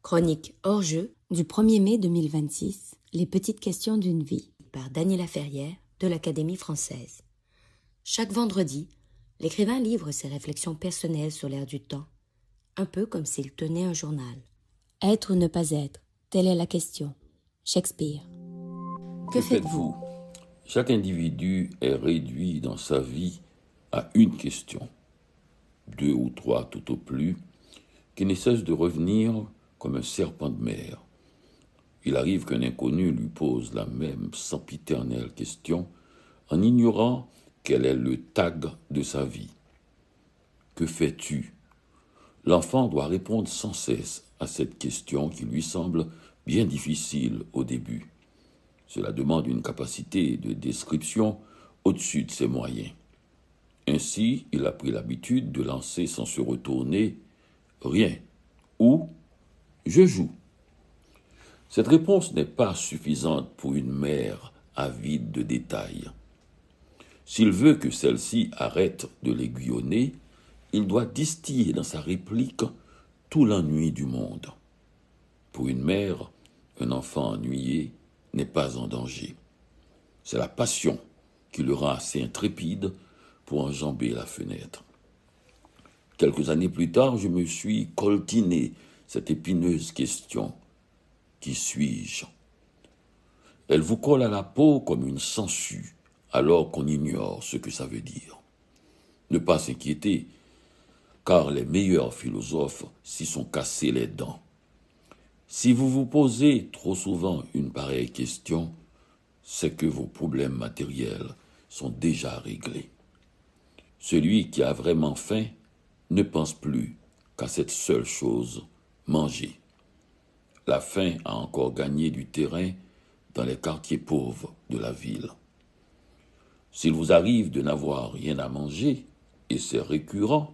Chronique hors jeu du 1er mai 2026, Les petites questions d'une vie, par Daniela Ferrière de l'Académie française. Chaque vendredi, l'écrivain livre ses réflexions personnelles sur l'air du temps, un peu comme s'il tenait un journal. Être ou ne pas être, telle est la question. Shakespeare. Que faites-vous? Chaque individu est réduit dans sa vie à une question, 2 ou 3 tout au plus, qui ne cesse de revenir comme un serpent de mer. Il arrive qu'un inconnu lui pose la même sempiternelle question en ignorant quel est le tag de sa vie. Que fais-tu? L'enfant doit répondre sans cesse à cette question qui lui semble bien difficile au début. Cela demande une capacité de description au-dessus de ses moyens. Ainsi, il a pris l'habitude de lancer sans se retourner « rien » ou « je joue ». Cette réponse n'est pas suffisante pour une mère avide de détails. S'il veut que celle-ci arrête de l'aiguillonner, il doit distiller dans sa réplique tout l'ennui du monde. Pour une mère, un enfant ennuyé n'est pas en danger. C'est la passion qui le rend assez intrépide pour enjamber la fenêtre. Quelques années plus tard, je me suis coltiné cette épineuse question. Qui suis-je? Elle vous colle à la peau comme une sangsue, alors qu'on ignore ce que ça veut dire. Ne pas s'inquiéter, car les meilleurs philosophes s'y sont cassés les dents. Si vous vous posez trop souvent une pareille question, c'est que vos problèmes matériels sont déjà réglés. Celui qui a vraiment faim ne pense plus qu'à cette seule chose, manger. La faim a encore gagné du terrain dans les quartiers pauvres de la ville. S'il vous arrive de n'avoir rien à manger, et c'est récurrent,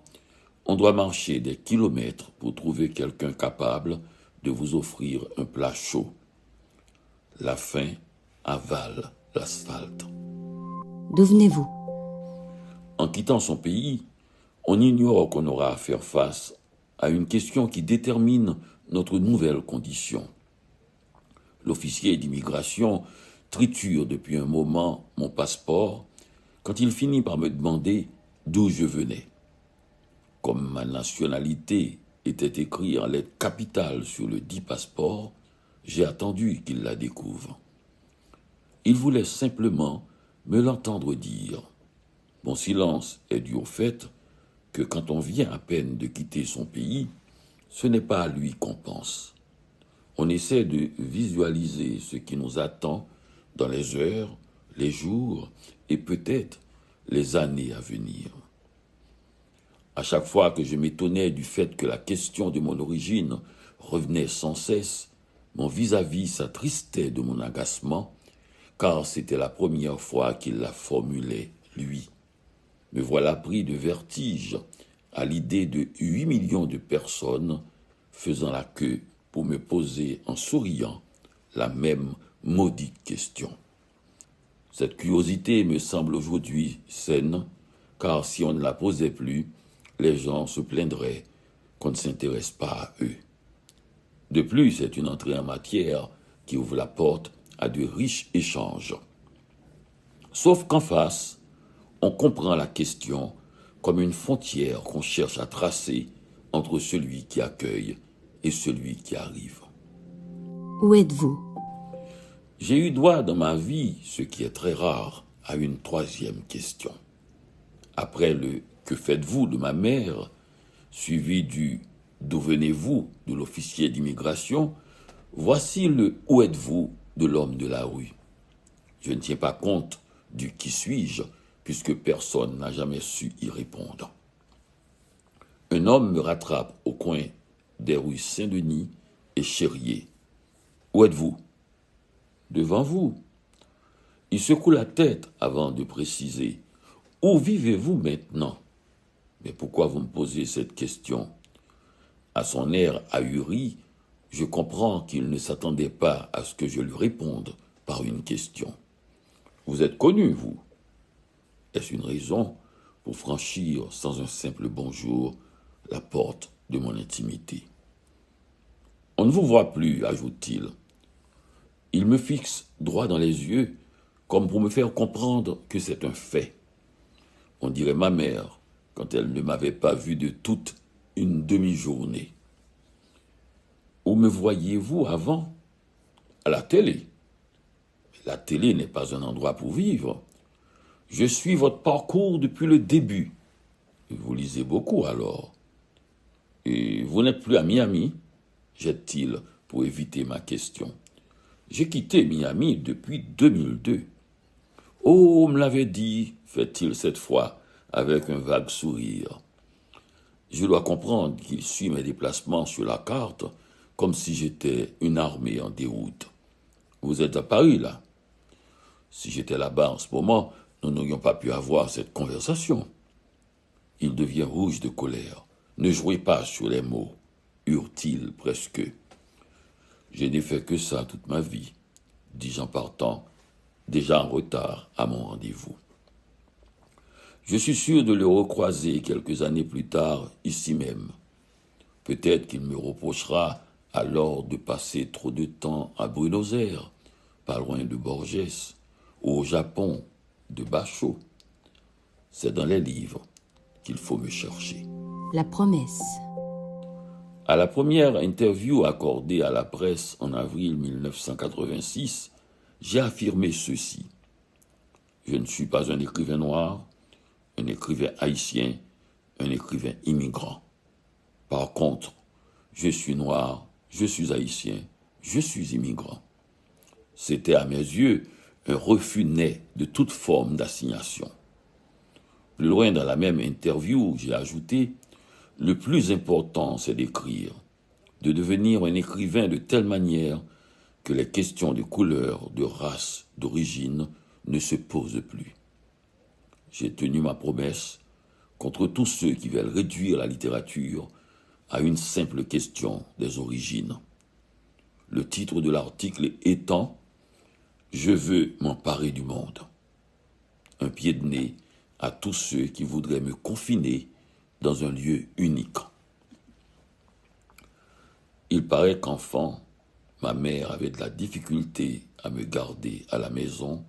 on doit marcher des kilomètres pour trouver quelqu'un capable de vous offrir un plat chaud. La faim avale l'asphalte. D'où venez-vous? En quittant son pays, on ignore qu'on aura à faire face à une question qui détermine notre nouvelle condition. L'officier d'immigration triture depuis un moment mon passeport quand il finit par me demander d'où je venais. Comme ma nationalité était écrite en lettres capitales sur le dit passeport, j'ai attendu qu'il la découvre. Il voulait simplement me l'entendre dire. Mon silence est dû au fait que quand on vient à peine de quitter son pays, ce n'est pas à lui qu'on pense. On essaie de visualiser ce qui nous attend dans les heures, les jours et peut-être les années à venir. À chaque fois que je m'étonnais du fait que la question de mon origine revenait sans cesse, mon vis-à-vis s'attristait de mon agacement, car c'était la première fois qu'il la formulait, lui. Me voilà pris de vertige à l'idée de 8 millions de personnes faisant la queue pour me poser en souriant la même maudite question. Cette curiosité me semble aujourd'hui saine, car si on ne la posait plus, les gens se plaindraient qu'on ne s'intéresse pas à eux. De plus, c'est une entrée en matière qui ouvre la porte à de riches échanges. Sauf qu'en face, on comprend la question comme une frontière qu'on cherche à tracer entre celui qui accueille et celui qui arrive. Où êtes-vous? J'ai eu droit dans ma vie, ce qui est très rare, à une troisième question. Après le « que faites-vous » de ma mère, suivi du « d'où venez-vous » de l'officier d'immigration, voici le « où êtes-vous » de l'homme de la rue. Je ne tiens pas compte du « qui suis-je » puisque personne n'a jamais su y répondre. Un homme me rattrape au coin des rues Saint-Denis et Chérier. Où êtes-vous? Devant vous. Il secoue la tête avant de préciser. Où vivez-vous maintenant? Mais pourquoi vous me posez cette question? À son air ahuri, je comprends qu'il ne s'attendait pas à ce que je lui réponde par une question. Vous êtes connu, vous? Est-ce une raison pour franchir sans un simple bonjour la porte de mon intimité? On On ne vous voit plus, ajoute-t-il. Il me fixe droit dans les yeux, comme pour me faire comprendre que c'est un fait. On dirait ma mère, quand elle ne m'avait pas vu de toute une demi-journée. Où me voyiez-vous avant? À la télé. La télé n'est pas un endroit pour vivre. Je suis votre parcours depuis le début. Vous lisez beaucoup alors. Et vous n'êtes plus à Miami? Jette-t-il pour éviter ma question. J'ai quitté Miami depuis 2002. Oh, on me l'avait dit, fait-il cette fois, avec un vague sourire. Je dois comprendre qu'il suit mes déplacements sur la carte comme si j'étais une armée en déroute. Vous êtes à Paris, là? Si j'étais là-bas en ce moment, nous n'aurions pas pu avoir cette conversation. Il devient rouge de colère. Ne jouez pas sur les mots, hurle-t-il presque. Je n'ai fait que ça toute ma vie, dis-je en partant, déjà en retard à mon rendez-vous. Je suis sûr de le recroiser quelques années plus tard, ici même. Peut-être qu'il me reprochera alors de passer trop de temps à Buenos Aires, pas loin de Borges, ou au Japon, de Basho. C'est dans les livres qu'il faut me chercher. La promesse. À la première interview accordée à la presse en avril 1986, j'ai affirmé ceci. Je ne suis pas un écrivain noir, un écrivain haïtien, un écrivain immigrant. Par contre, je suis noir, je suis haïtien, je suis immigrant. C'était à mes yeux un refus net de toute forme d'assignation. Plus loin dans la même interview, j'ai ajouté « Le plus important, c'est d'écrire, de devenir un écrivain de telle manière que les questions de couleur, de race, d'origine ne se posent plus. » J'ai tenu ma promesse contre tous ceux qui veulent réduire la littérature à une simple question des origines. Le titre de l'article étant « Je veux m'emparer du monde ». Un pied de nez à tous ceux qui voudraient me confiner dans un lieu unique. Il paraît qu'enfant, ma mère avait de la difficulté à me garder à la maison,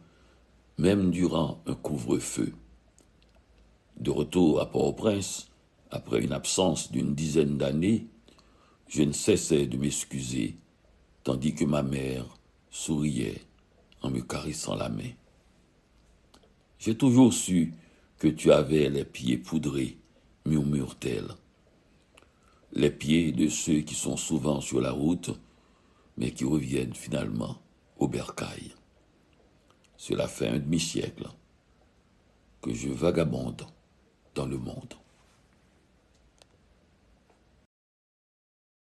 même durant un couvre-feu. De retour à Port-au-Prince, après une absence d'une dizaine d'années, je ne cessais de m'excuser, tandis que ma mère souriait en me caressant la main. J'ai toujours su que tu avais les pieds poudrés, murmure-t-elle. Les pieds de ceux qui sont souvent sur la route, mais qui reviennent finalement au bercail. Cela fait un demi-siècle que je vagabonde dans le monde.